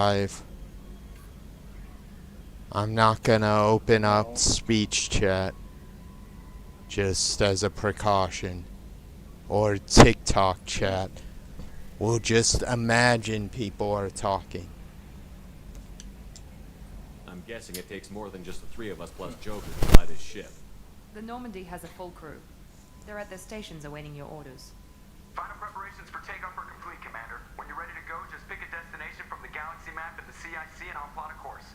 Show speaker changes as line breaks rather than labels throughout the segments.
Live. I'm not gonna open up
No.
speech chat just as a precaution. Or TikTok chat. We'll just imagine people are talking.
I'm guessing it takes more than just the three of us plus Joker to fly this ship.
The Normandy has a full crew. They're at their stations awaiting your orders.
Final preparations for takeoff are complete, Commander. When you're ready to go, just pick a destination from the galaxy map in the CIC and I'll plot a course.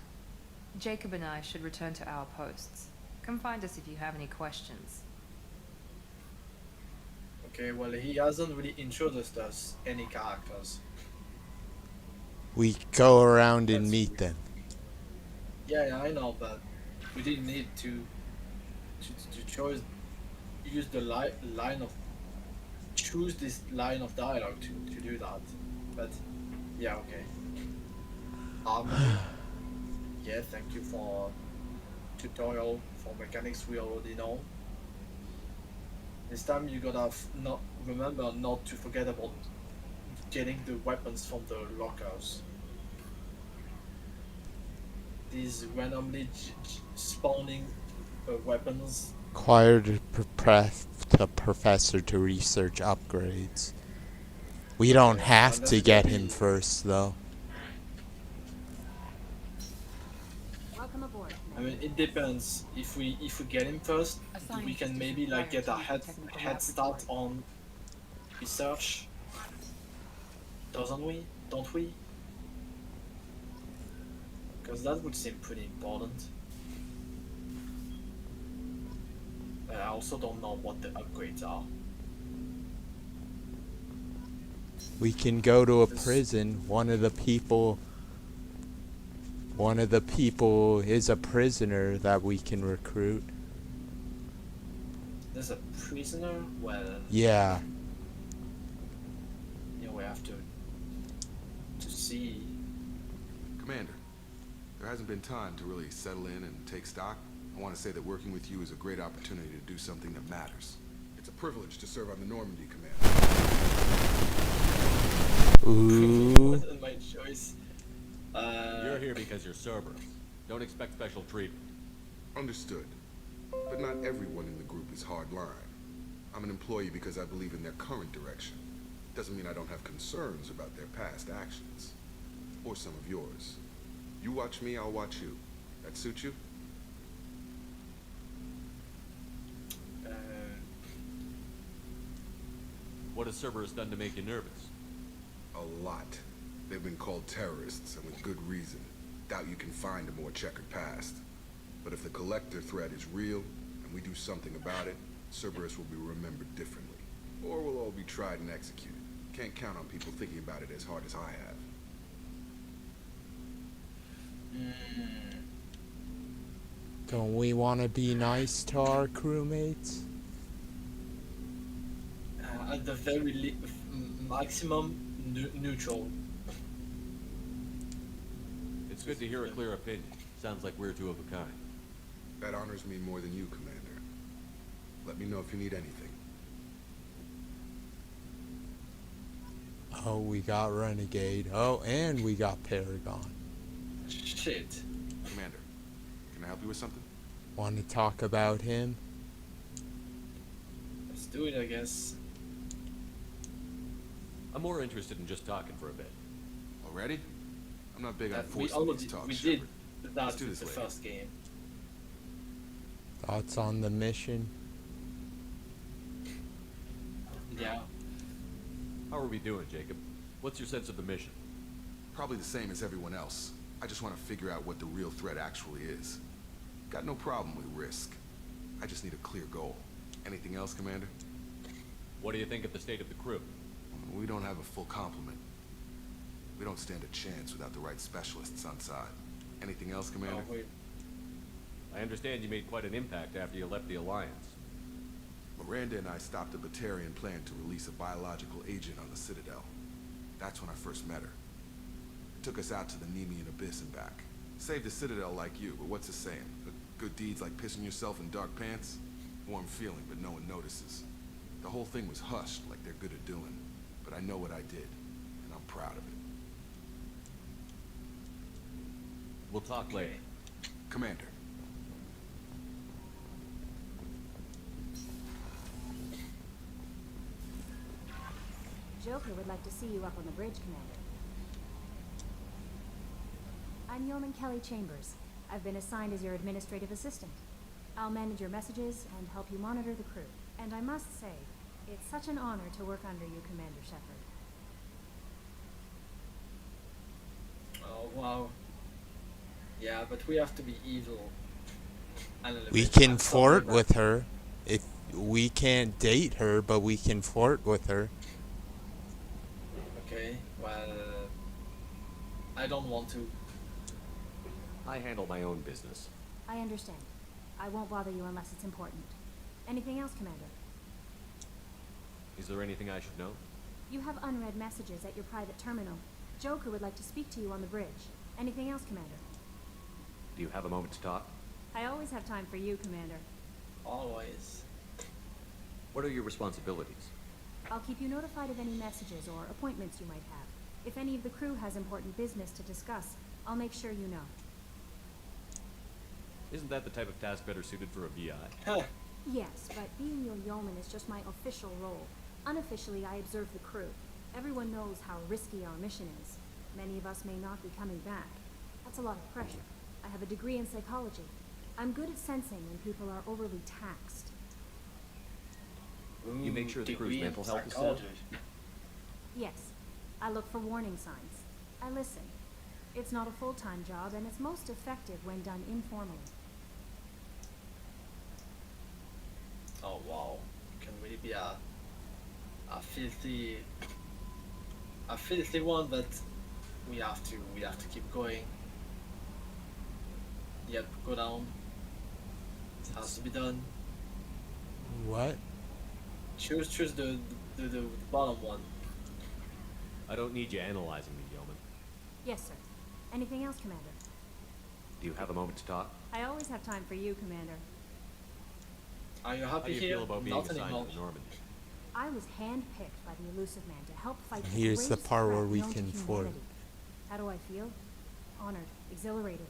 Jacob and I should return to our posts. Come find us if you have any questions.
Okay, well, he hasn't really introduced us any characters.
We go around and
That's
meet
weird.
them.
Yeah, I know, but we didn't need to choose use the line of choose this line of dialogue to do that. But yeah, okay. Yeah, thank you for tutorial for mechanics we already know. This time you gotta not remember not to forget about getting the weapons from the lockers. These randomly spawning weapons.
Require the professor to research upgrades. We don't have to get him first, though.
Welcome aboard.
I mean, it depends. If we get him first, we can maybe like get a head start on research. Doesn't we? Don't we? Because that would seem pretty important. I also don't know what the upgrades are.
We can go to a prison. One of the people is a prisoner that we can recruit.
There's a prisoner? Well,
Yeah.
yeah, we have to see.
Commander, there hasn't been time to really settle in and take stock. I want to say that working with you is a great opportunity to do something that matters. It's a privilege to serve on the Normandy, Commander.
Ooh.
Wasn't my choice.
You're here because you're Cerberus. Don't expect special treatment.
Understood. But not everyone in the group is hardline. I'm an employee because I believe in their current direction. Doesn't mean I don't have concerns about their past actions. Or some of yours. You watch me, I'll watch you. That suit you?
What has Cerberus done to make you nervous?
A lot. They've been called terrorists, and with good reason. Doubt you can find a more checkered past. But if the Collector threat is real, and we do something about it, Cerberus will be remembered differently. Or we'll all be tried and executed. Can't count on people thinking about it as hard as I have.
Don't we want to be nice to our crewmates?
At the very maximum, neutral.
It's good to hear a clear opinion. Sounds like we're two of a kind.
That honors me more than you, Commander. Let me know if you need anything.
Oh, we got Renegade. Oh, and we got Paragon.
Shit.
Commander, can I help you with something?
Want to talk about him?
Let's do it, I guess.
I'm more interested in just talking for a bit.
Already? I'm not big on
We
forcing
already
these talks,
we
Shepard.
did that
Let's do
with
this
the
later.
first game.
Thoughts on the mission?
Yeah.
How are we doing, Jacob? What's your sense of the mission?
Probably the same as everyone else. I just want to figure out what the real threat actually is. Got no problem with risk. I just need a clear goal. Anything else, Commander?
What do you think of the state of the crew?
We don't have a full complement. We don't stand a chance without the right specialists on side. Anything else, Commander?
Oh, wait.
I understand you made quite an impact after you left the Alliance.
Miranda and I stopped a Batarian plan to release a biological agent on the Citadel. That's when I first met her. It took us out to the Nemean Abyss and back. Saved the Citadel like you, but what's the saying? Good deeds like pissing yourself in dark pants? Warm feeling, but no one notices. The whole thing was hushed like they're good at doing. But I know what I did, and I'm proud of it.
We'll talk later.
Commander.
Joker would like to see you up on the bridge, Commander. I'm Yeoman Kelly Chambers. I've been assigned as your administrative assistant. I'll manage your messages and help you monitor the crew. And I must say, it's such an honor to work under you, Commander Shepard.
Oh wow. Yeah, but we have to be evil. A little
We
bit.
can
I'm sorry,
flirt
but-
with her. If we can't date her, but we can flirt with her.
Okay, well, I don't want to.
I handle my own business.
I understand. I won't bother you unless it's important. Anything else, Commander?
Is there anything I should know?
You have unread messages at your private terminal. Joker would like to speak to you on the bridge. Anything else, Commander?
Do you have a moment to talk?
I always have time for you, Commander.
Always.
What are your responsibilities?
I'll keep you notified of any messages or appointments you might have. If any of the crew has important business to discuss, I'll make sure you know.
Isn't that the type of task better suited for a VI?
Huh.
Yes, but being your yeoman is just my official role. Unofficially, I observe the crew. Everyone knows how risky our mission is. Many of us may not be coming back. That's a lot of pressure. I have a degree in psychology. I'm good at sensing when people are overly taxed.
You make sure the crew's
Degree in
mental health is set?
psychology.
Yes, I look for warning signs. I listen. It's not a full-time job, and it's most effective when done informally.
Oh wow, can really be a filthy one, but we have to keep going. Yep, go down. It has to be done.
What?
Choose the bottom one.
I don't need you analyzing me, yeoman.
Yes, sir. Anything else, Commander?
Do you have a moment to talk?
I always have time for you, Commander.
Are you
How do
happy
you
here?
feel about being
Not
assigned
anymore.
to the Normandy?
I was handpicked by the Elusive Man to help fight the
Here's the
greatest
part where
threat
we
known to
can flirt.
humanity. How do I feel? Honored, exhilarated,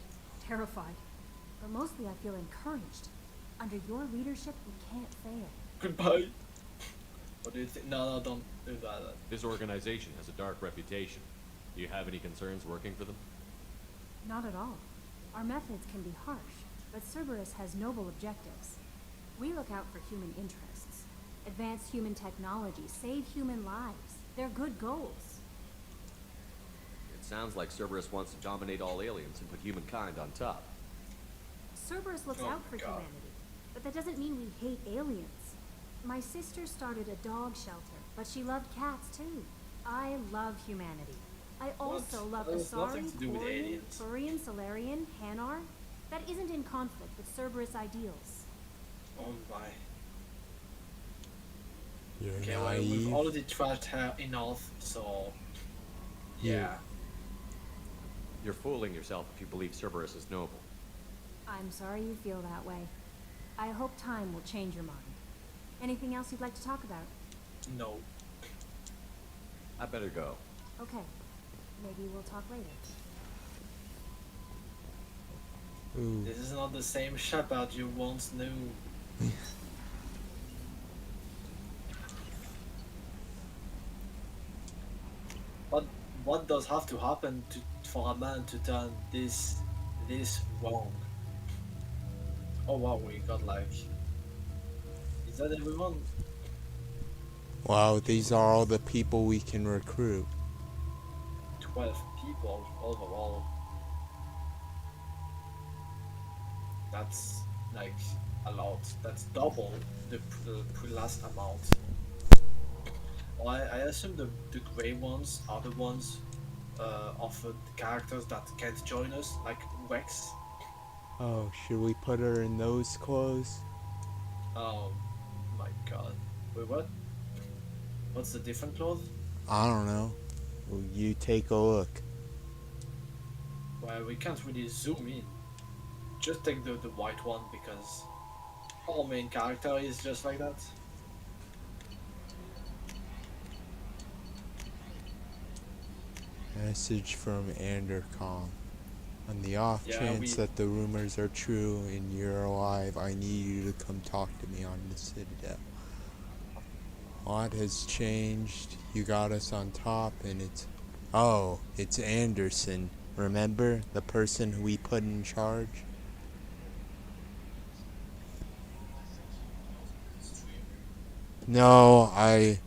terrified. But mostly I feel encouraged. Under your leadership, we can't fail.
Goodbye. What do you think? No, don't do that.
This organization has a dark reputation. Do you have any concerns working for them?
Not at all. Our methods can be harsh, but Cerberus has noble objectives. We look out for human interests, advance human technology, save human lives. They're good goals.
It sounds like Cerberus wants to dominate all aliens and put humankind on top.
Cerberus looks
Oh
out
my
for
God.
humanity, but that doesn't mean we hate aliens. My sister started a dog shelter, but she loved cats too. I love humanity. I also love
That has nothing
Asari,
to do with
Quarian,
aliens.
Turian, Solarian, Hanar. That isn't in conflict with Cerberus ideals.
Oh my.
You're
Okay, well,
naive.
we've already trashed her enough, so yeah.
You're fooling yourself if you believe Cerberus is noble.
I'm sorry you feel that way. I hope time will change your mind. Anything else you'd like to talk about?
No.
I better go.
Okay. Maybe we'll talk later.
Ooh.
This is not the same Shepard you once knew. What does have to happen for a man to turn this wrong? Oh wow, we got like. Is that everyone?
Wow, these are all the people we can recruit.
12 people overall. That's like a lot. That's double the last amount. Well, I assume the grey ones are the ones of the characters that can't join us, like Rex.
Oh, should we put her in those clothes?
Oh my god. Wait, what? What's the different cloth?
I don't know. Well, you take a look.
Well, we can't really zoom in. Just take the white one because our main character is just like that.
Message from Andercom. On the off
Yeah,
chance that the rumors are true and you're alive, I need you to come talk to me on the Citadel. A lot has changed. You got us on top, and it's... Oh, it's Anderson. Remember? The person who we put in charge? No, I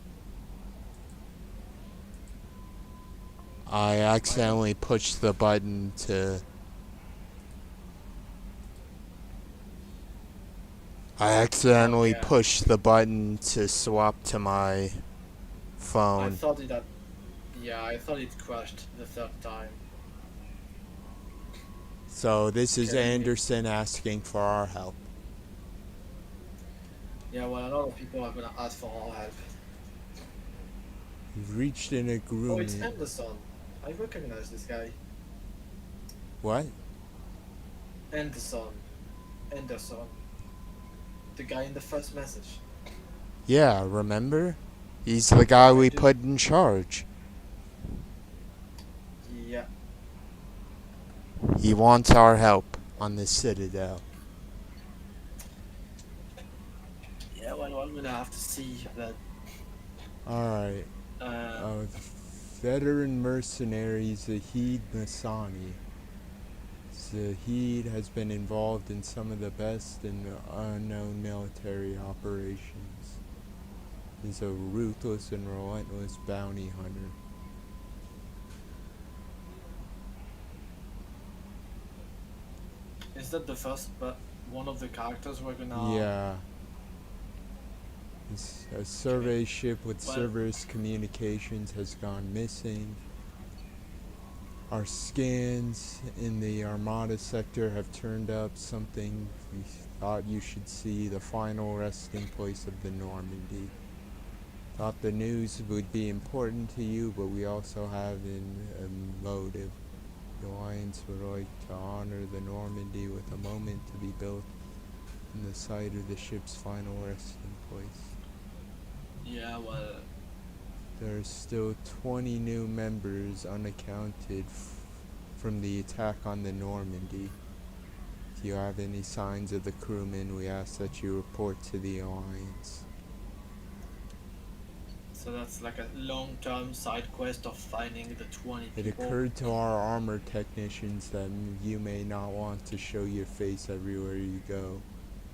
accidentally pushed the button to... I accidentally
Yeah.
pushed the button to swap to my
I
phone.
thought it had. Yeah, I thought it crashed the third time.
So this is
Okay.
Anderson asking for our help.
Yeah, well, a lot of people are gonna ask for our help.
We've reached an
Oh, it's
agreement.
Anderson. I recognize this guy.
What?
Anderson. The guy in the first message.
Yeah, remember? He's the guy we
do.
put in charge.
Yeah.
He wants our help on the Citadel.
Yeah, well, I'm gonna have to see that.
Alright. Veteran mercenary Zahid Masani. Zahid has been involved in some of the best and unknown military operations. He's a ruthless and relentless bounty hunter.
Is that the first, but one of the characters we're gonna?
Yeah. A survey ship with
Well-
Cerberus communications has gone missing. Our scans in the Armada sector have turned up something we thought you should see, the final resting place of the Normandy. Thought the news would be important to you, but we also have a motive. The Alliance would like to honor the Normandy with a moment to be built in the site of the ship's final resting place.
Yeah, well,
There's still 20 new members unaccounted from the attack on the Normandy. If you have any signs of the crewmen, we ask that you report to the Alliance.
so that's like a long-term side quest of finding the 20
It
people.
occurred to our armor technicians that you may not want to show your face everywhere you go.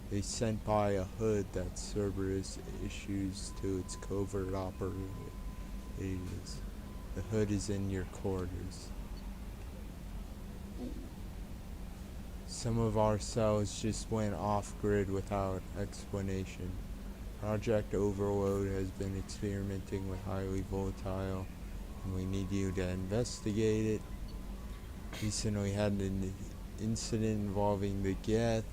They sent by a hood that Cerberus issues to its covert operators. The hood is in your quarters. Some of our cells just went off-grid without explanation. Project Overload has been experimenting with highly volatile, and we need you to investigate it. Recently had an incident involving the Geth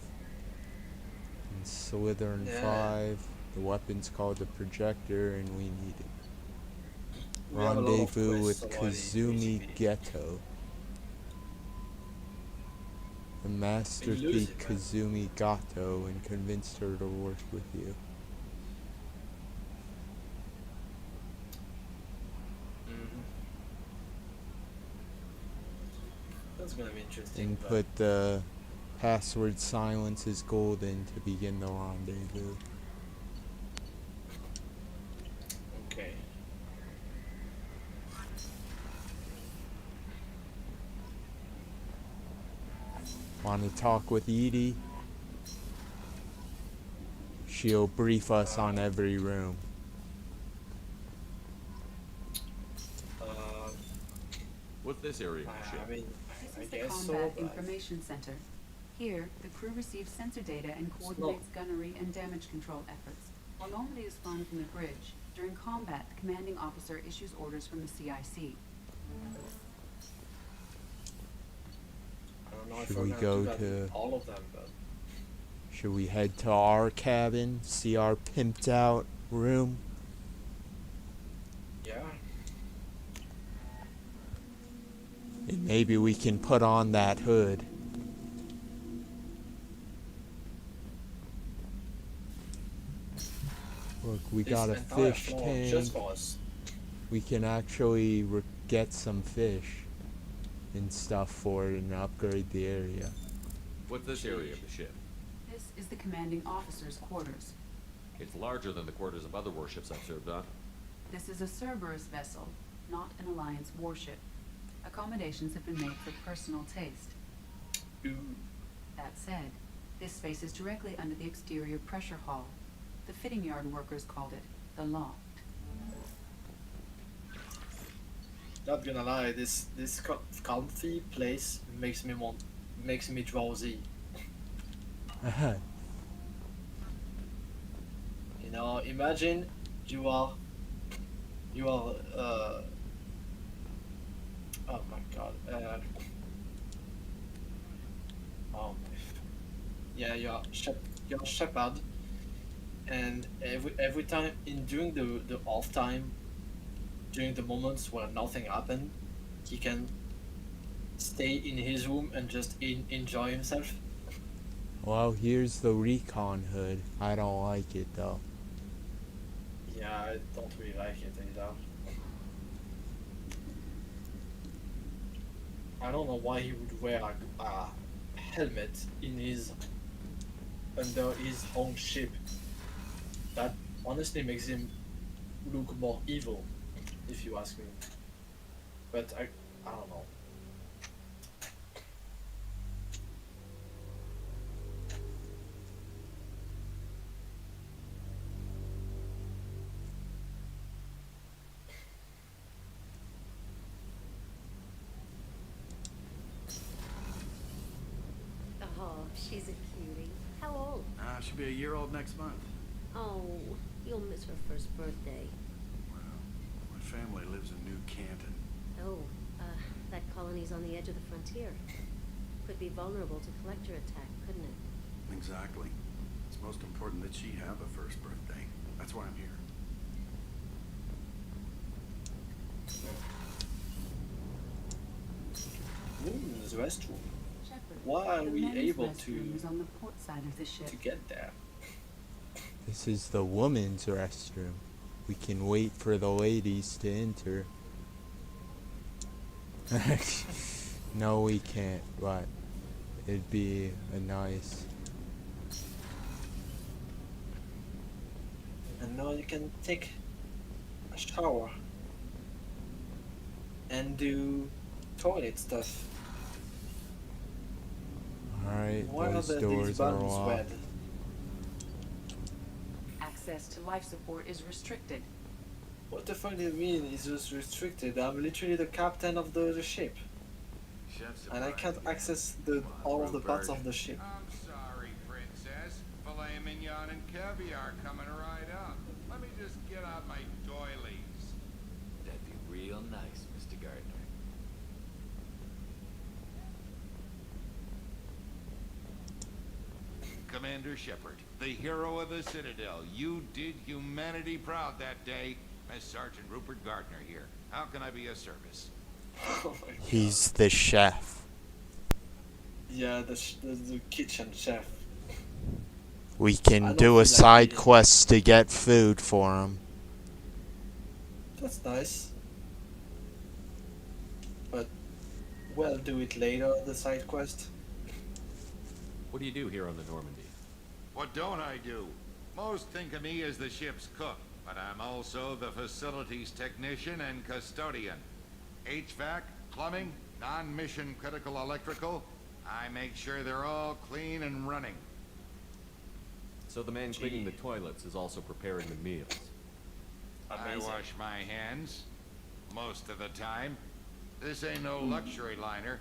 and Slytherin
Yeah.
5. The weapon's called the Projector, and we need it.
We have a lot of
Rendezvous with
quests already,
Kazumi
basically.
Ghetto. The master
You lose
thief
it, man.
Kazumi Gato and convinced her to work with you.
Mhm. That's gonna be interesting.
And
but-
put the password silence is golden to begin the rendezvous.
Okay.
Want to talk with Edie? She'll brief us on every room.
What's this area of the
I
ship?
mean,
This
I
is the
guess
Combat
so. But
Information Center. Here, the crew receives sensor data and coordinates gunnery and damage control efforts. While Normandy is flown from the bridge, during combat, the commanding officer issues orders from the CIC.
I don't know if
Should
we're
we
gonna
go
do that with
to-
all of them, but
Should we head to our cabin, see our pimped out room?
yeah.
And maybe we can put on that hood. Look, we
This
got a
entire
fish
floor just
tank.
for us.
We can actually get some fish. and stuff for it and upgrade the area.
What's this area of the ship?
This is the commanding officer's quarters.
It's larger than the quarters of other warships I've served on.
This is a Cerberus vessel, not an Alliance warship. Accommodations have been made for personal taste.
Ooh.
That said, this space is directly under the exterior pressure hull. The fitting yard workers called it the loft.
Not gonna lie, this comfy place makes me drowsy. You know, imagine you are oh my god, yeah, you're Shepard, and every time during the off time, during the moments where nothing happened, he can stay in his room and just enjoy himself.
Well, here's the recon hood. I don't like it though.
Yeah, I don't really like it either. I don't know why he would wear a helmet under his own ship. That honestly makes him look more evil, if you ask me. But I don't know.
Oh, she's a cutie. How old?
She'll be a year old next month.
Oh, you'll miss her first birthday.
Well, my family lives in New Canton.
Oh, that colony's on the edge of the frontier. Could be vulnerable to collector attack, couldn't it?
Exactly. It's most important that she have a first birthday. That's why I'm here.
The restroom.
Shepard,
Why are
the
we
men's
able
restroom is on the port side of the ship.
to get there?
This is the woman's restroom. We can wait for the ladies to enter. No, we can't, but it'd be a nice...
And now you can take a shower and do toilet stuff.
Alright,
Why are
those
these
doors are
buttons
locked.
red?
Access to life support is restricted.
What the fuck do you mean it's just restricted? I'm literally the captain of the ship. And I can't access all of the parts of the ship.
I'm sorry, princess. Filet mignon and caviar coming right up. Let me just get out my doilies.
That'd be real nice, Mr. Gardner.
Commander Shepard, the hero of the Citadel. You did humanity proud that day. Miss Sergeant Rupert Gardner here. How can I be of service?
Oh my god.
He's the chef.
Yeah, the kitchen chef.
We
I
can
don't
do
feel
a
like
side
eating.
quest to get food for him.
That's nice. But we'll do it later, the side quest.
What do you do here on the Normandy?
What don't I do? Most think of me as the ship's cook, but I'm also the facilities technician and custodian. HVAC, plumbing, non-mission critical electrical. I make sure they're all clean and running.
So the man cleaning the toilets is also preparing the meals.
I wash my hands most of the time. This ain't no luxury liner.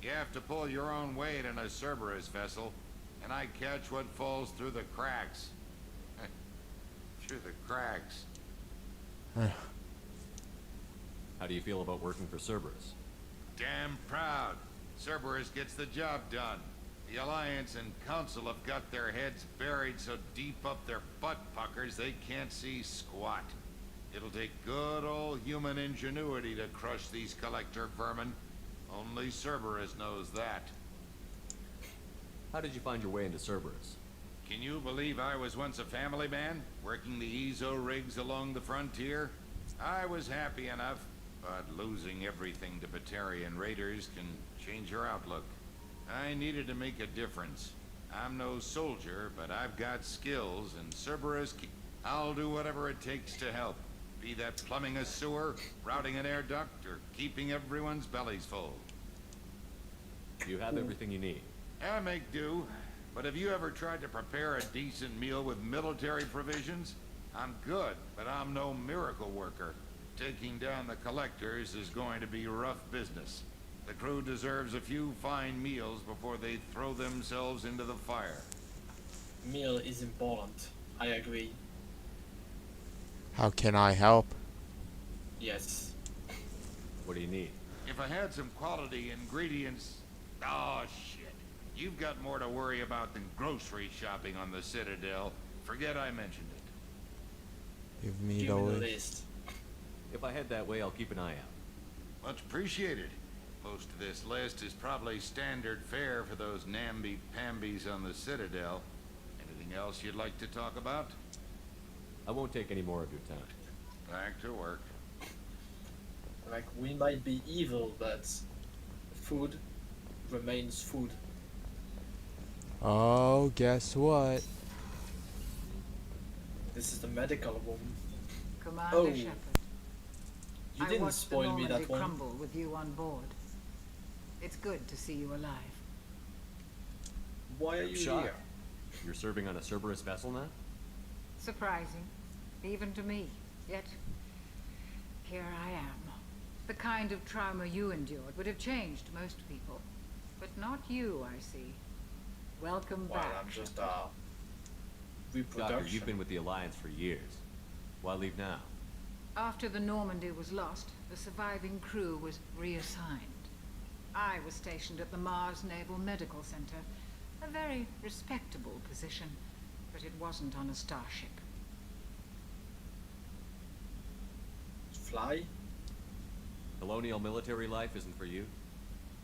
You have to pull your own weight in a Cerberus vessel, and I catch what falls through the cracks. Through the cracks.
How do you feel about working for Cerberus?
Damn proud. Cerberus gets the job done. The Alliance and Council have got their heads buried so deep up their butt puckers they can't see squat. It'll take good old human ingenuity to crush these collector vermin. Only Cerberus knows that.
How did you find your way into Cerberus?
Can you believe I was once a family man, working the EZO rigs along the frontier? I was happy enough. but losing everything to Batarian raiders can change your outlook. I needed to make a difference. I'm no soldier, but I've got skills, and Cerberus... I'll do whatever it takes to help. Be that plumbing a sewer, routing an air duct, or keeping everyone's bellies full.
You have everything you need.
I make do. But have you ever tried to prepare a decent meal with military provisions? I'm good, but I'm no miracle worker. Taking down the collectors is going to be rough business. The crew deserves a few fine meals before they throw themselves into the fire.
Meal is important. I agree.
How can I help?
Yes.
What do you need?
If I had some quality ingredients... Oh, shit. You've got more to worry about than grocery shopping on the Citadel. Forget I mentioned it.
Give me
Give
the
me the
list.
list.
If I head that way, I'll keep an eye out.
Much appreciated. Most of this list is probably standard fare for those namby-pambies on the Citadel. Anything else you'd like to talk about?
I won't take any more of your time.
Back to work.
Like, we might be evil, but food remains food.
Oh, guess what?
This is the medical room.
Commander
Oh,
Shepard.
you
I
didn't
watched
spoil
the
me
Normandy
that one.
crumble with you on board. It's good to see you alive.
Why are
I'm
you
shocked.
here?
You're serving on a Cerberus vessel now?
Surprising, even to me. Yet, here I am. The kind of trauma you endured would have changed most people. But not you, I see. Welcome
Well,
back.
I'm just
Doctor,
reproduction.
you've been with the Alliance for years. Why leave now?
After the Normandy was lost, the surviving crew was reassigned. I was stationed at the Mars Naval Medical Center, a very respectable position, but it wasn't on a starship.
Fly?
Colonial military life isn't for you?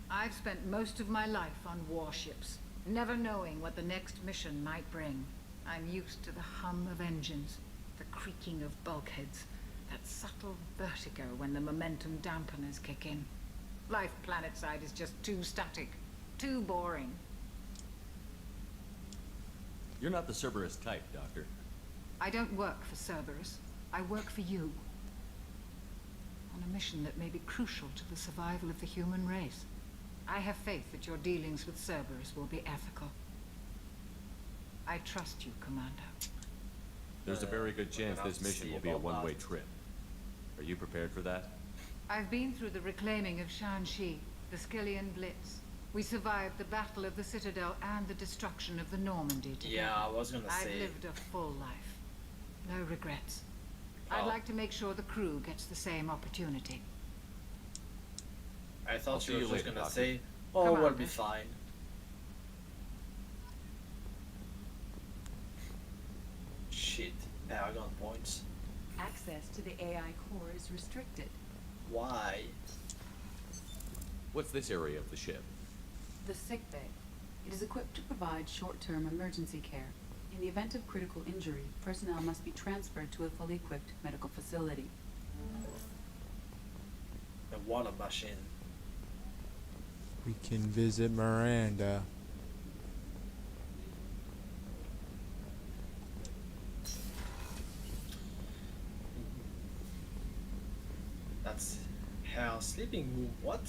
I've spent most of my life on warships, never knowing what the next mission might bring. I'm used to the hum of engines, the creaking of bulkheads, that subtle vertigo when the momentum dampeners kick in. Life planetside is just too static, too boring.
You're not the Cerberus type, Doctor.
I don't work for Cerberus. I work for you. On a mission that may be crucial to the survival of the human race. I have faith that your dealings with Cerberus will be ethical. I trust you, Commander.
There's a very good
we're
chance
gonna
this
have to
mission
see
will be a
about
one-way
that.
trip. Are you prepared for that?
I've been through the reclaiming of Shanxi, the Skillian Blitz. We survived the Battle of the Citadel and the destruction of the Normandy together.
Yeah, I was gonna
I've
say.
lived a full life. No regrets. I'd
Oh.
like to make sure the crew gets the same opportunity.
I
I'll
thought
see
you were
you
just
later,
gonna
Doctor.
say, "Oh,
Come
we'll
on,
be
then.
fine." Shit, Aragon points.
Access to the AI core is restricted.
Why?
What's this area of the ship?
The sick bay. It is equipped to provide short-term emergency care. In the event of critical injury, personnel must be transferred to a fully equipped medical facility.
The water machine.
We can visit Miranda.
That's her sleeping room. What?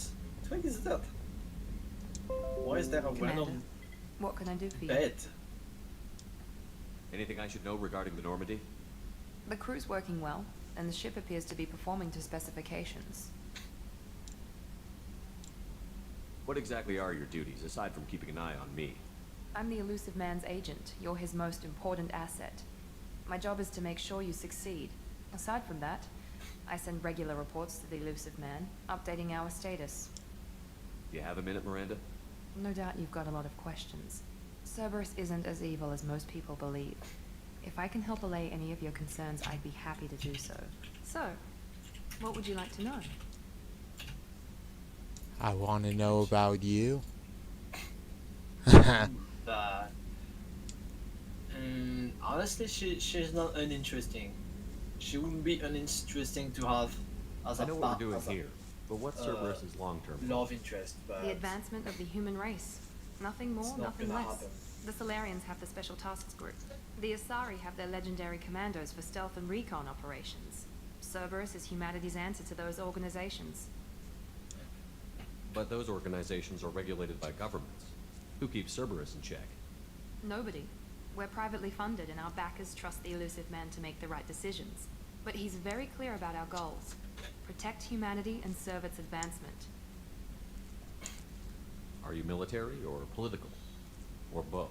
What is that? Why is there a
Commander,
random
what can I do for you?
bed?
Anything I should know regarding the Normandy?
The crew's working well, and the ship appears to be performing to specifications.
What exactly are your duties, aside from keeping an eye on me?
I'm the elusive man's agent. You're his most important asset. My job is to make sure you succeed. Aside from that, I send regular reports to the elusive man, updating our status.
You have a minute, Miranda?
No doubt you've got a lot of questions. Cerberus isn't as evil as most people believe. If I can help allay any of your concerns, I'd be happy to do so. So, what would you like to know?
I want to know about you.
But honestly, she's not uninteresting. She wouldn't be uninteresting to have as
I
a
know what
pa-
we're doing
as a
here, but what's Cerberus's long-term plan?
love interest, but
The advancement of the human race. Nothing more,
it's not
nothing
gonna
less.
happen.
The Solarians have the Special Tasks Group. The Asari have their legendary commandos for stealth and recon operations. Cerberus is humanity's answer to those organizations.
But those organizations are regulated by governments. Who keeps Cerberus in check?
Nobody. We're privately funded and our backers trust the elusive man to make the right decisions. But he's very clear about our goals. Protect humanity and serve its advancement.
Are you military or political? Or both?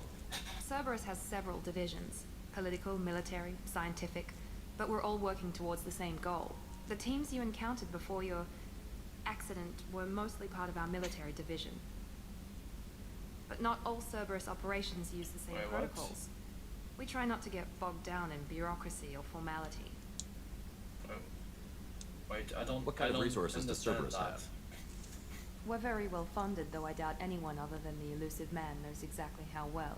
Cerberus has several divisions. Political, military, scientific. But we're all working towards the same goal. The teams you encountered before your accident were mostly part of our military division. But not all Cerberus operations use the same
Wait, what?
protocols. We try not to get bogged down in bureaucracy or formality.
Wait, I don't.
What kind
I
of
don't
resources does
understand
Cerberus
that.
have?
We're very well funded, though I doubt anyone other than the elusive man knows exactly how well.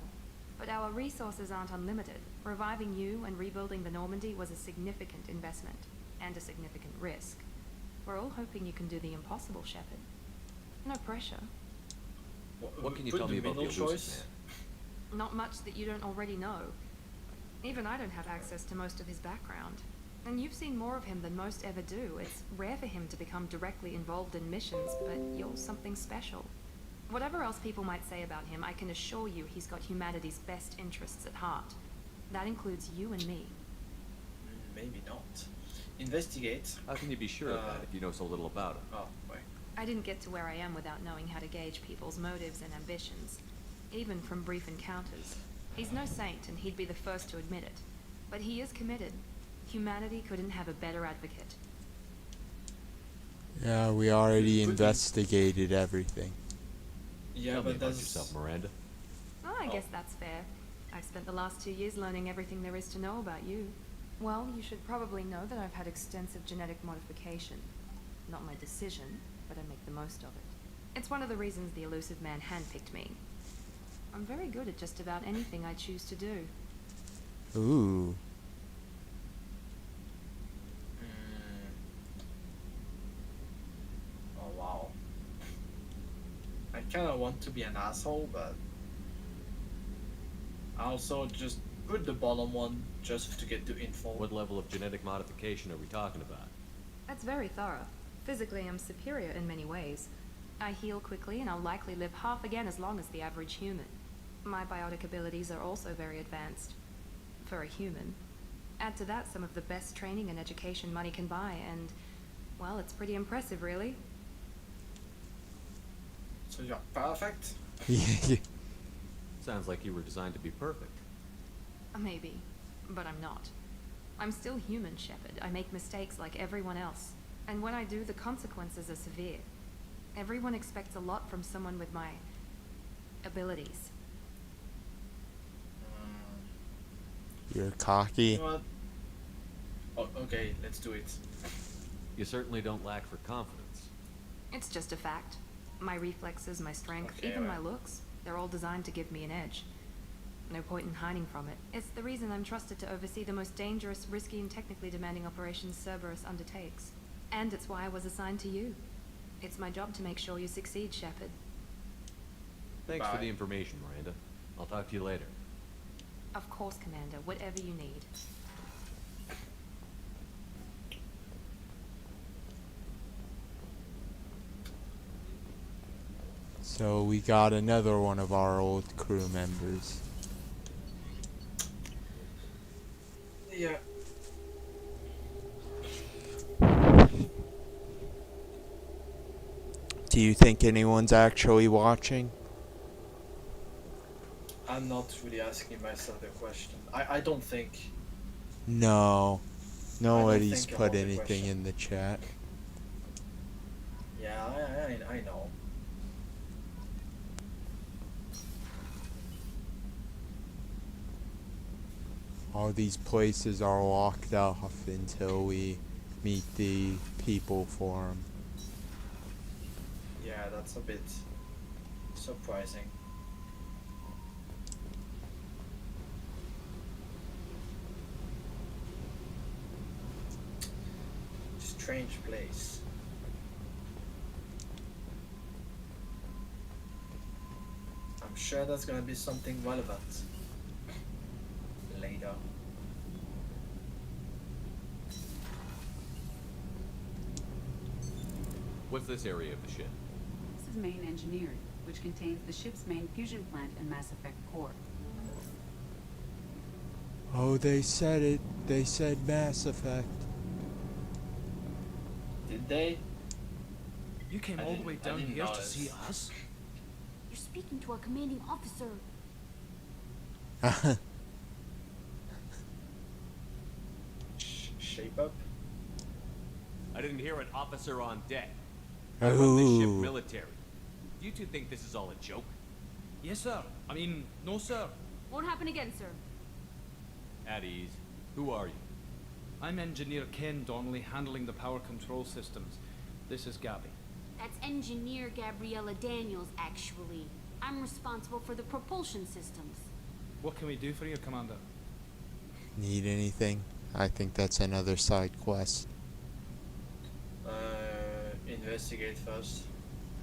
But our resources aren't unlimited. Reviving you and rebuilding the Normandy was a significant investment, and a significant risk. We're all hoping you can do the impossible, Shepard. No pressure.
What can you
Put
tell me
the
about the
middle
elusive
choice?
man?
Not much that you don't already know. Even I don't have access to most of his background. And you've seen more of him than most ever do. It's rare for him to become directly involved in missions, but you're something special. Whatever else people might say about him, I can assure you he's got humanity's best interests at heart. That includes you and me.
Maybe not. Investigate.
How can you be sure of that if you know so little about him?
Oh, wait.
I didn't get to where I am without knowing how to gauge people's motives and ambitions, even from brief encounters. He's no saint, and he'd be the first to admit it. But he is committed. Humanity couldn't have a better advocate.
Yeah, we already investigated everything.
Yeah,
Tell me
but
about
that's
yourself, Miranda.
Oh, I guess that's fair. I've spent the last 2 years learning everything there is to know about you. Well, you should probably know that I've had extensive genetic modification. Not my decision, but I make the most of it. It's one of the reasons the elusive man handpicked me. I'm very good at just about anything I choose to do.
Ooh.
Oh wow. I kinda want to be an asshole, but I also just put the bottom one just to get the info.
What level of genetic modification are we talking about?
That's very thorough. Physically, I'm superior in many ways. I heal quickly, and I'll likely live half again as long as the average human. My biotic abilities are also very advanced. For a human. Add to that some of the best training and education money can buy, and, well, it's pretty impressive, really.
So you're perfect?
Sounds like you were designed to be perfect.
Maybe, but I'm not. I'm still human, Shepard. I make mistakes like everyone else. And when I do, the consequences are severe. Everyone expects a lot from someone with my abilities.
You're cocky.
You know what? Oh, okay, let's do it.
You certainly don't lack for confidence.
It's just a fact. My reflexes, my strength,
Okay,
even
well.
my looks, they're all designed to give me an edge. No point in hiding from it. It's the reason I'm trusted to oversee the most dangerous, risky, and technically demanding operations Cerberus undertakes. And it's why I was assigned to you. It's my job to make sure you succeed, Shepard.
Thanks for
Bye.
the information, Miranda. I'll talk to you later.
Of course, Commander, whatever you need.
So we got another one of our old crew members.
Yeah.
Do you think anyone's actually watching?
I'm not really asking myself the question. I don't think.
No. Nobody's
think
put
about the
anything
question.
in the chat.
Yeah, I know.
All these places are locked off until we meet the people for 'em.
Yeah, that's a bit surprising. strange place. I'm sure there's gonna be something relevant later.
What's this area of the ship?
This is main engineering, which contains the ship's main fusion plant and Mass Effect core.
Oh, they said it. They said Mass Effect.
Did they?
You came
I
all the
didn't-
way
I
down
didn't
here to
notice.
see us?
You're speaking to our commanding officer.
Shape up.
I didn't hear an officer on deck. I run this ship
Ooh.
military. Do you two think this is all a joke?
Yes, sir. I mean, no, sir.
Won't happen again, sir.
At ease. Who are you?
I'm Engineer Ken Donnelly, handling the power control systems. This is Gabby.
That's Engineer Gabriella Daniels, actually. I'm responsible for the propulsion systems.
What can we do for you, Commander?
Need anything? I think that's another side quest.
Investigate first.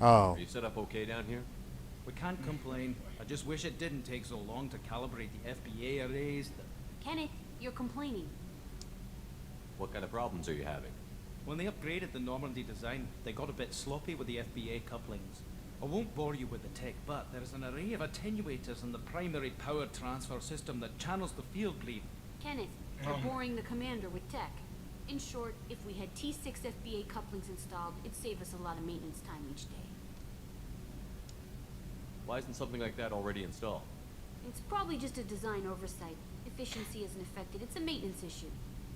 Oh.
Are you set up okay down here?
We can't complain. I just wish it didn't take so long to calibrate the FBA arrays.
Kenneth, you're complaining.
What kind of problems are you having?
When they upgraded the Normandy design, they got a bit sloppy with the FBA couplings. I won't bore you with the tech, but there is an array of attenuators in the primary power transfer system that channels the field bleed.
Kenneth, you're boring the commander with tech. In short, if we had T6 FBA couplings installed, it'd save us a lot of maintenance time each day.
Why isn't something like that already installed?
It's probably just a design oversight. Efficiency isn't affected. It's a maintenance issue.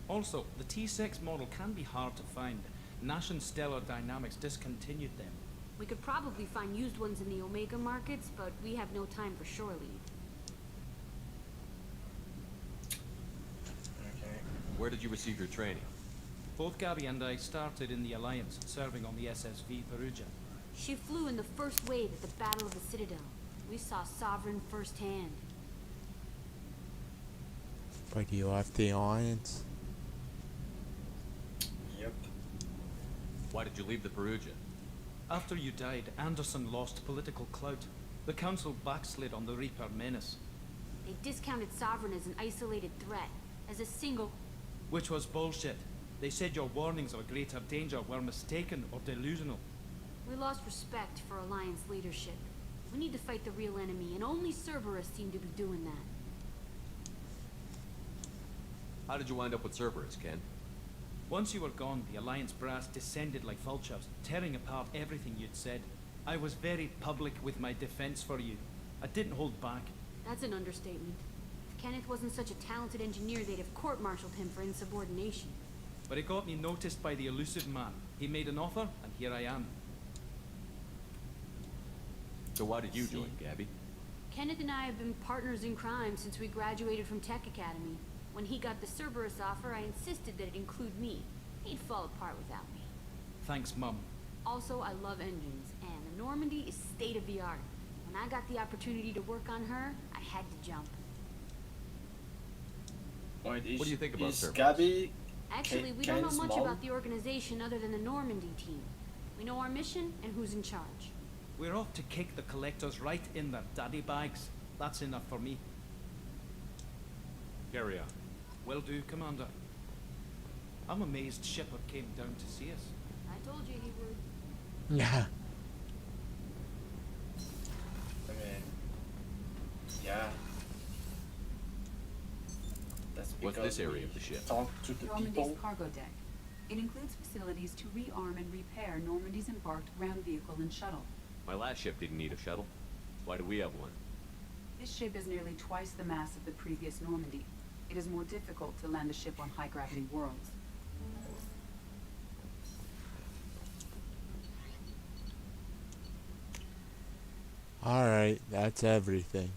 Also, the T6 model can be hard to find. Nash and Stellar Dynamics discontinued them.
We could probably find used ones in the Omega markets, but we have no time for shore leave.
Okay.
Where did you receive your training?
Both Gabby and I started in the Alliance, serving on the SSV Perugia.
She flew in the first wave at the Battle of the Citadel. We saw Sovereign firsthand.
But you left the Alliance?
Yep.
Why did you leave the Perugia?
After you died, Anderson lost political clout. The Council backslid on the Reaper menace,
They discounted Sovereign as an isolated threat, as a single...
which was bullshit. They said your warnings of a greater danger were mistaken or delusional.
We lost respect for Alliance leadership. We need to fight the real enemy, and only Cerberus seemed to be doing that.
How did you wind up with Cerberus, Ken?
Once you were gone, the Alliance brass descended like vultures, tearing apart everything you'd said. I was very public with my defense for you. I didn't hold back.
That's an understatement. If Kenneth wasn't such a talented engineer, they'd have court-martialed him for insubordination.
But it got me noticed by the elusive man. He made an offer, and here I am.
So why did you join, Gabby?
Kenneth and I have been partners in crime since we graduated from Tech Academy. When he got the Cerberus offer, I insisted that it include me. He'd fall apart without me.
Thanks, Mum.
Also, I love engines, and the Normandy is state-of-the-art. When I got the opportunity to work on her, I had to jump.
Wait,
What do you think about
is
Cerberus?
Gabby
Actually, we don't know
Ken's
much
mom?
about the organization other than the Normandy team. We know our mission and who's in charge.
We're off to kick the collectors right in their daddy bags. That's enough for me.
Carry on.
Will do, Commander. I'm amazed Shepard came down to see us.
I told you he would.
Yeah.
I mean, yeah. That's
What's
because
this area
we
of the ship?
talk to the
Normandy's
people.
cargo deck. It includes facilities to rearm and repair Normandy's embarked ground vehicle and shuttle.
My last ship didn't need a shuttle. Why do we have one?
This ship is nearly twice the mass of the previous Normandy. It is more difficult to land a ship on high-gravity worlds.
Alright, that's everything.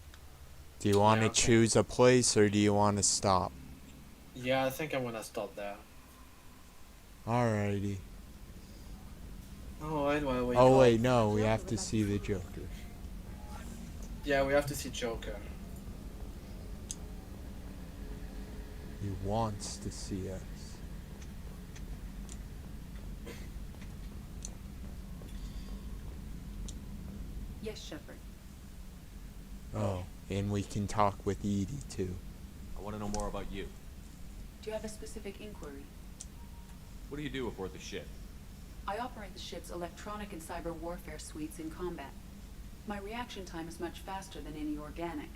Do you want to
okay.
choose a place or do you want to stop?
Yeah, I think I'm gonna stop there.
Alrighty.
Alright, well, we
Oh
got-
wait, no, we have to see the Joker.
Yeah, we have to see Joker.
He wants to see us.
Yes, Shepard.
Oh, and we can talk with Edie too.
I want to know more about you.
Do you have a specific inquiry?
What do you do aboard the ship?
I operate the ship's electronic and cyber warfare suites in combat. My reaction time is much faster than any organic.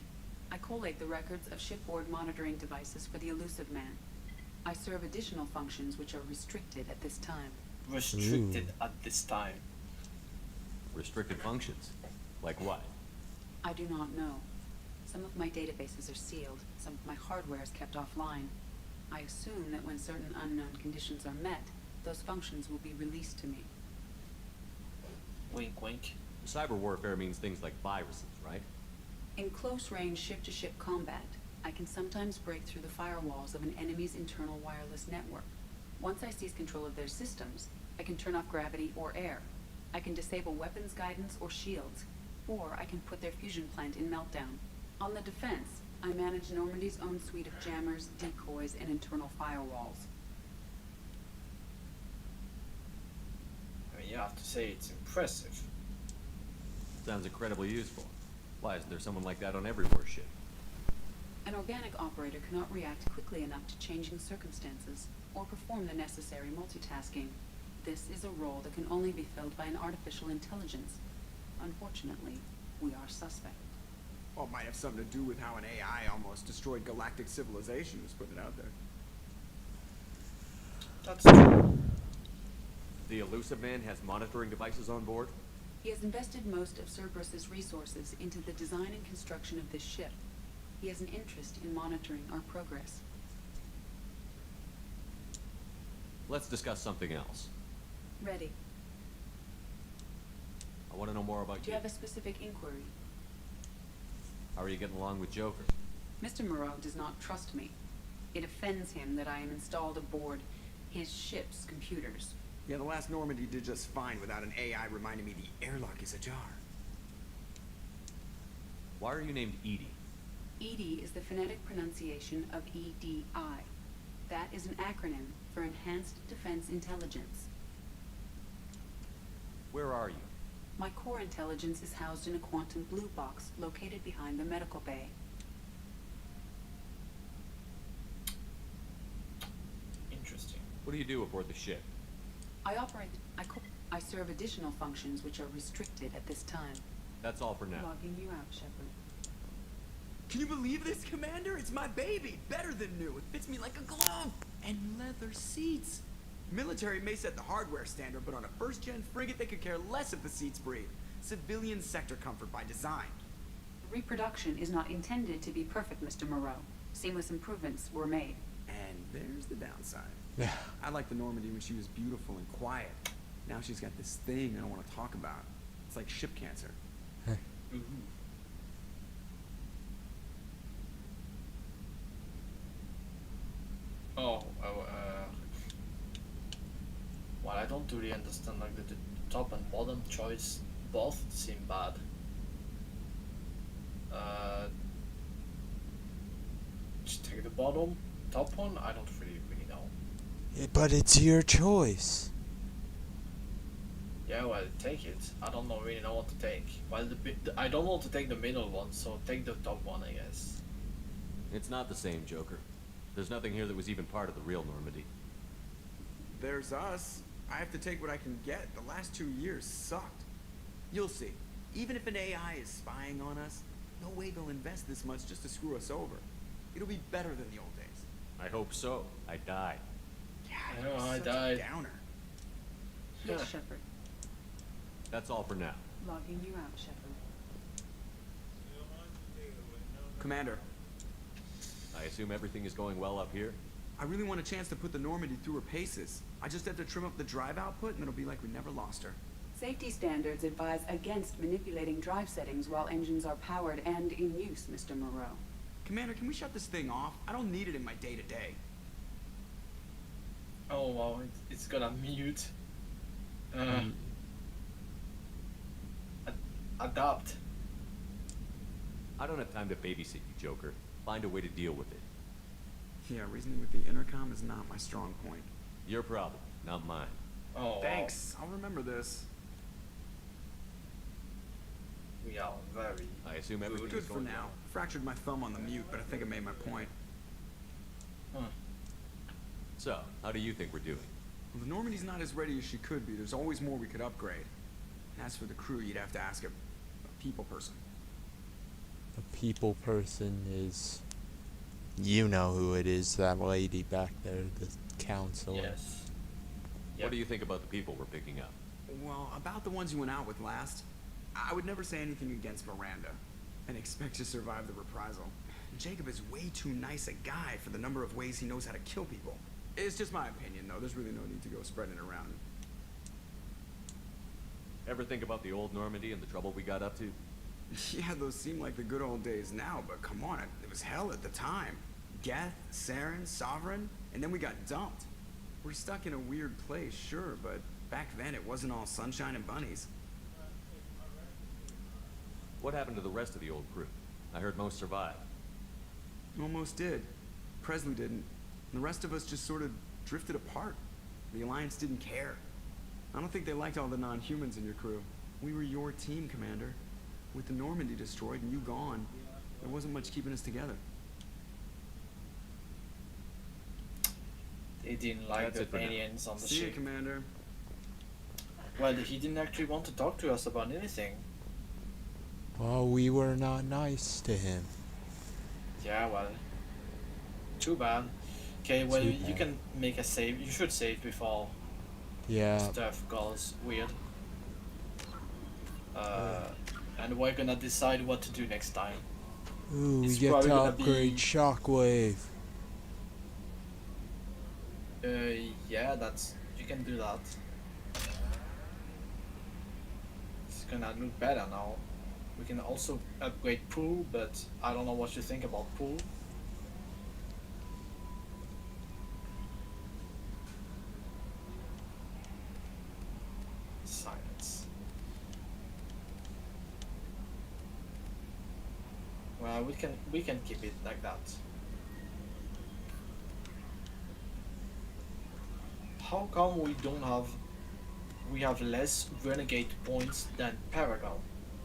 I collate the records of shipboard monitoring devices for the elusive man. I serve additional functions which are restricted at this time.
Restricted at this time.
Restricted functions? Like what?
I do not know. Some of my databases are sealed. Some of my hardware is kept offline. I assume that when certain unknown conditions are met, those functions will be released to me.
Wink, wink.
Cyber warfare means things like viruses, right?
In close-range ship-to-ship combat, I can sometimes break through the firewalls of an enemy's internal wireless network. Once I seize control of their systems, I can turn off gravity or air. I can disable weapons guidance or shields, or I can put their fusion plant in meltdown. On the defense, I manage Normandy's own suite of jammers, decoys, and internal firewalls.
I mean, you have to say it's impressive.
Sounds incredibly useful. Why isn't there someone like that on every warship?
An organic operator cannot react quickly enough to changing circumstances, or perform the necessary multitasking. This is a role that can only be filled by an artificial intelligence. Unfortunately, we are suspect.
Well, it might have something to do with how an AI almost destroyed galactic civilization, just putting it out there.
That's true.
The elusive man has monitoring devices on board?
He has invested most of Cerberus's resources into the design and construction of this ship. He has an interest in monitoring our progress.
Let's discuss something else.
Ready.
I want to know more about
Do you have a specific inquiry?
How are you getting along with Joker?
Mr. Moreau does not trust me. It offends him that I am installed aboard his ship's computers.
Yeah, the last Normandy did just fine without an AI reminding me the airlock is ajar.
Why are you named Edie?
EDI is the phonetic pronunciation of EDI. That is an acronym for Enhanced Defense Intelligence.
Where are you?
My core intelligence is housed in a quantum blue box located behind the medical bay.
Interesting.
What do you do aboard the ship?
I serve additional functions which are restricted at this time.
That's all for now.
Logging you out, Shepard.
Can you believe this, Commander? It's my baby. Better than new. It fits me like a glove. And leather seats. Military may set the hardware standard, but on a first-gen frigate, they could care less if the seats breathe. Civilian sector comfort by design.
Reproduction is not intended to be perfect, Mr. Moreau. Seamless improvements were made.
And there's the downside. I liked the Normandy when she was beautiful and quiet. Now she's got this thing I don't want to talk about. It's like ship cancer.
Ooh. Well, I don't really understand, like, the top and bottom choice both seem bad. Just take the bottom, top one, I don't really know.
But it's your choice.
Yeah, well, take it. I don't really know what to take. Well, I don't want to take the middle one, so take the top one, I guess.
It's not the same, Joker. There's nothing here that was even part of the real Normandy.
There's us. I have to take what I can get. The last 2 years sucked. You'll see. Even if an AI is spying on us, no way they'll invest this much just to screw us over. It'll be better than the old days.
I hope so. I died.
Yeah,
I know, I
such
died.
a downer.
Yes, Shepard.
That's all for now.
Logging you out, Shepard.
Commander,
I assume everything is going well up here?
I really want a chance to put the Normandy through her paces. I just have to trim up the drive output and it'll be like we never lost her.
Safety standards advise against manipulating drive settings while engines are powered and in use, Mr. Moreau.
Commander, can we shut this thing off? I don't need it in my day-to-day.
Oh wow, it's gonna mute. Adapt.
I don't have time to babysit you, Joker. Find a way to deal with it.
Yeah, reasoning with the intercom is not my strong point.
Your problem, not mine.
Oh,
Thanks. I'll remember this.
We are very.
I assume everything
Good
is
for
going
now.
well.
Fractured my thumb on the mute, but I think I made my point.
So, how do you think we're doing?
Well, the Normandy's not as ready as she could be. There's always more we could upgrade. And as for the crew, you'd have to ask a people person.
A people person is... You know who it is, that lady back there, the counselor.
Yes.
What do you think about the people we're picking up?
Well, about the ones you went out with last, I would never say anything against Miranda and expect to survive the reprisal. Jacob is way too nice a guy for the number of ways he knows how to kill people. It's just my opinion, though. There's really no need to go spreading it around.
Ever think about the old Normandy and the trouble we got up to?
Yeah, those seem like the good old days now, but come on, it was hell at the time. Geth, Saren, Sovereign, and then we got dumped. We're stuck in a weird place, sure, but back then it wasn't all sunshine and bunnies.
What happened to the rest of the old crew? I heard most survived.
Almost did. Presley didn't. And the rest of us just sort of drifted apart. The Alliance didn't care. I don't think they liked all the non-humans in your crew. We were your team, Commander. With the Normandy destroyed and you gone, there wasn't much keeping us together.
They didn't like
That's it for
the
now.
aliens on the
See ya,
ship.
Commander.
Well, he didn't actually want to talk to us about anything.
Well, we were not nice to him.
Yeah, well, too bad. Okay, well,
Too
you
bad.
can make a save. You should save before
Yeah.
stuff goes weird. And we're gonna decide what to do next time.
Ooh, we
It's
get
probably
to
gonna
upgrade
be-
Shockwave.
Yeah, that's you can do that. It's gonna look better now. We can also upgrade Pool, but I don't know what you think about Pool. Silence. Well, we can keep it like that. How come we have less renegade points than Paragon,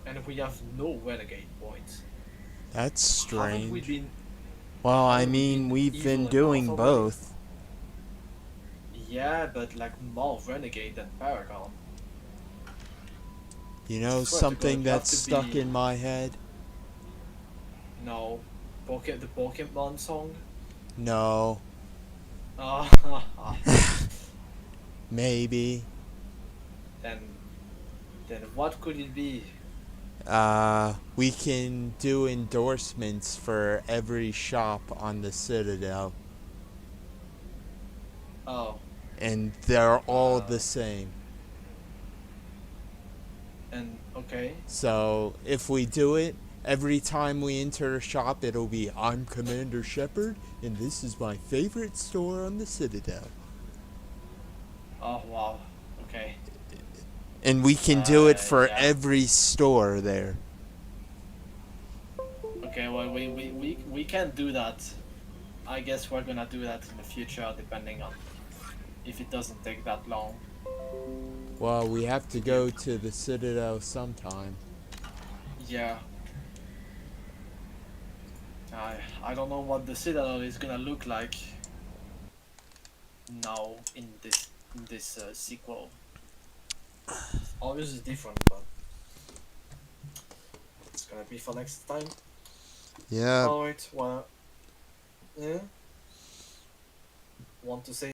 and we have no renegade points?
That's
Haven't we
strange.
been?
Well, I
haven't we
mean,
been
we've
evil
been
enough
doing
already?
both.
Yeah, but like more renegade than Paragon.
You know
Swear to God,
something
you have
that's
to
stuck
be-
in my head?
No, the Pokemon song.
No. Maybe.
Then what could it be?
We can do endorsements for every shop on the Citadel,
Oh,
and they're all the same.
and okay.
So if we do it, every time we enter a shop, it'll be, I'm Commander Shepard, and this is my favorite store on the Citadel.
Oh wow. Okay.
And we can do it for
yeah.
every store there.
Okay, well, we can do that. I guess we're gonna do that in the future, depending on if it doesn't take that long.
Well, we have to go to the Citadel sometime.
Yeah. I don't know what the Citadel is gonna look like now in this sequel. Obviously different, but it's gonna be for next time.
Yeah.
Alright, well, yeah. Want to say